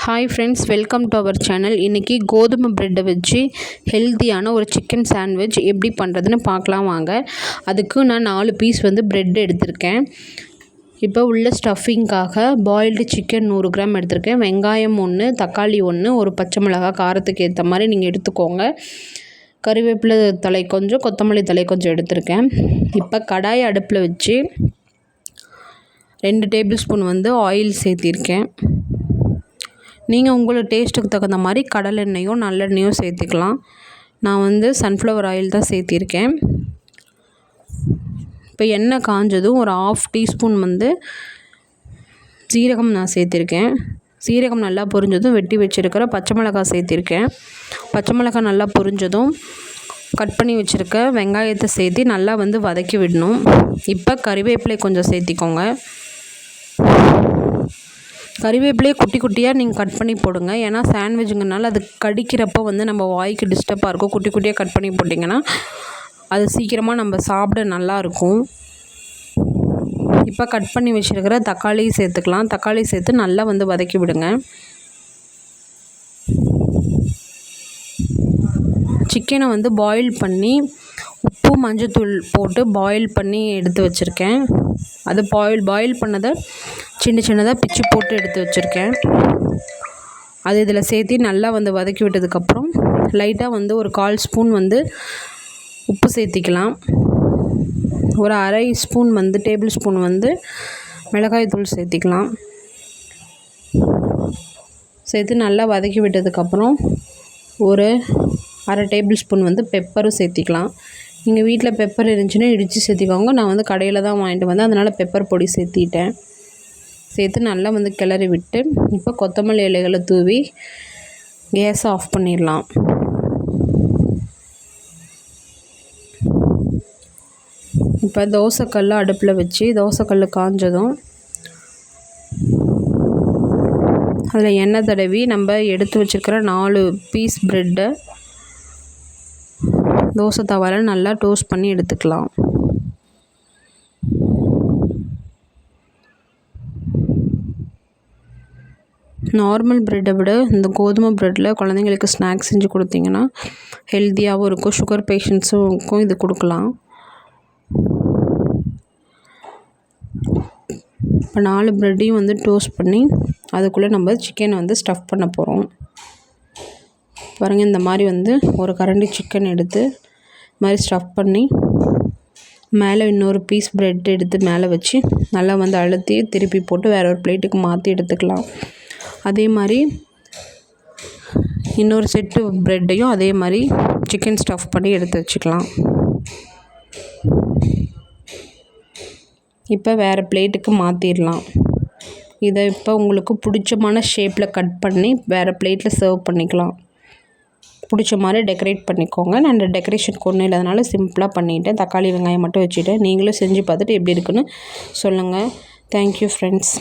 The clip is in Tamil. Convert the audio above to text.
Hi friends, welcome to our channel. இன்றைக்கி கோதுமை ப்ரெட்டை வச்சு ஹெல்த்தியான ஒரு சிக்கன் சாண்ட்விச் எப்படி பண்ணுறதுன்னு பார்க்கலாம் வாங்க. அதுக்கு நான் 4 பீஸ் ப்ரெட் எடுத்திருக்கேன். இப்போ உள்ள ஸ்டஃபிங்காக பாயில்டு சிக்கன் 100 கிராம் எடுத்திருக்கேன். வெங்காயம் 1, தக்காளி 1, ஒரு பச்சை மிளகாய் காரத்துக்கு ஏற்ற மாதிரி நீங்கள் எடுத்துக்கோங்க. கறிவேப்பிலை தழை கொஞ்சம், கொத்தமல்லி தழை கொஞ்சம் எடுத்திருக்கேன். இப்போ கடாய் அடுப்பில் வச்சு 2 டேபிள் ஸ்பூன் ஆயில் சேர்த்திருக்கேன். நீங்கள் உங்களோட டேஸ்ட்டுக்கு தகுந்த மாதிரி கடலெண்ணெயோ நல்லெண்ணெயோ சேர்த்துக்கலாம். நான் சன்ஃப்ளவர் ஆயில் தான் சேர்த்திருக்கேன். இப்போ எண்ணெய் காஞ்சதும் ஒரு 1/2 டீஸ்பூன் சீரகம் நான் சேர்த்திருக்கேன். சீரகம் நல்லா பொரிஞ்சதும் வெட்டி வச்சுருக்கிற பச்சை மிளகாய் சேர்த்திருக்கேன். பச்சை மிளகாய் நல்லா பொரிஞ்சதும் கட் பண்ணி வச்சுருக்க வெங்காயத்தை சேர்த்து நல்லா வதக்கி விடணும். இப்போ கறிவேப்பிலை கொஞ்சம் சேர்த்திக்கோங்க. கறிவேப்பிலையே குட்டி குட்டியாக நீங்கள் கட் பண்ணி போடுங்க. ஏன்னா சாண்ட்விச்சுங்கனால அது கடிக்கிறப்போ நம்ம வாய்க்கு டிஸ்டர்பாக இருக்கும். குட்டி குட்டியாக கட் பண்ணி போட்டிங்கன்னா அது சீக்கிரமாக நம்ம சாப்பிட நல்லாயிருக்கும். இப்போ கட் பண்ணி வச்சுருக்கிற தக்காளி சேர்த்துக்கலாம். தக்காளி சேர்த்து நல்லா வதக்கி விடுங்க. சிக்கனை பாயில் பண்ணி உப்பு மஞ்சத்தூள் போட்டு பாயில் பண்ணி எடுத்து வச்சுருக்கேன். அது பாயில் பண்ணதை சின்னதாக பிச்சு போட்டு எடுத்து வச்சுருக்கேன். அது இதில் சேர்த்து நல்லா வதக்கி விட்டதுக்கப்புறம் லைட்டாக ஒரு 1/4 ஸ்பூன் உப்பு சேர்த்திக்கலாம். ஒரு 1/2 ஸ்பூன் டேபிள் ஸ்பூன் மிளகாய் தூள் சேர்த்திக்கலாம். சேர்த்து நல்லா வதக்கி விட்டதுக்கப்புறம் ஒரு 1/2 டேபிள் ஸ்பூன் பெப்பரும் சேர்த்திக்கலாம். நீங்கள் வீட்டில் பெப்பர் இருந்துச்சுன்னா இடித்து சேர்த்திக்கோங்க. நான் கடையில் தான் வாங்கிட்டு வந்தேன், அதனால் பெப்பர் பொடி சேர்த்திட்டேன். சேர்த்து நல்லா கிளறி விட்டு இப்போ கொத்தமல்லி இலைகளை தூவி கேஸை ஆஃப் பண்ணிடலாம். இப்போ தோசைக்கல் அடுப்பில் வச்சு தோசைக்கல் காஞ்சதும் அதில் எண்ணெய் தடவி நம்ம எடுத்து வச்சுருக்கிற 4 பீஸ் ப்ரெட்டை தோசை தவாவில் நல்லா டோஸ்ட் பண்ணி எடுத்துக்கலாம். நார்மல் ப்ரெட்டை விட இந்த கோதுமை ப்ரெட்டில் குழந்தைங்களுக்கு ஸ்நாக்ஸ் செஞ்சு கொடுத்தீங்கன்னா ஹெல்த்தியாகவும் இருக்கும். சுகர் பேஷண்ட்ஸுக்கும் இது கொடுக்கலாம். இப்போ 4 ப்ரெட்டையும் டோஸ்ட் பண்ணி அதுக்குள்ளே நம்ம சிக்கனை ஸ்டஃப் பண்ண போகிறோம். பாருங்கள், இந்த மாதிரி ஒரு கரண்டி சிக்கன் எடுத்து இது மாதிரி ஸ்டஃப் பண்ணி மேலே இன்னொரு பீஸ் ப்ரெட் எடுத்து மேலே வச்சு நல்லா அழுத்தி திருப்பி போட்டு வேறு ஒரு பிளேட்டுக்கு மாற்றி எடுத்துக்கலாம். அதே மாதிரி இன்னொரு செட்டு ப்ரெட்டையும் அதே மாதிரி சிக்கன் ஸ்டஃப் பண்ணி எடுத்து வச்சுக்கலாம். இப்போ வேறு பிளேட்டுக்கு மாற்றிடலாம். இதை இப்போ உங்களுக்கு பிடிச்சமான ஷேப்பில் கட் பண்ணி வேறு பிளேட்டில் சர்வ் பண்ணிக்கலாம். பிடிச்ச மாதிரி டெக்கரேட் பண்ணிக்கோங்க. நான் இந்த டெக்கரேஷனுக்கு ஒன்றும் இல்லாதனால சிம்பிளாக பண்ணிவிட்டேன். தக்காளி வெங்காயம் மட்டும் வச்சுட்டேன். நீங்களும் செஞ்சு பார்த்துட்டு எப்படி இருக்குன்னு சொல்லுங்கள். Thank you friends.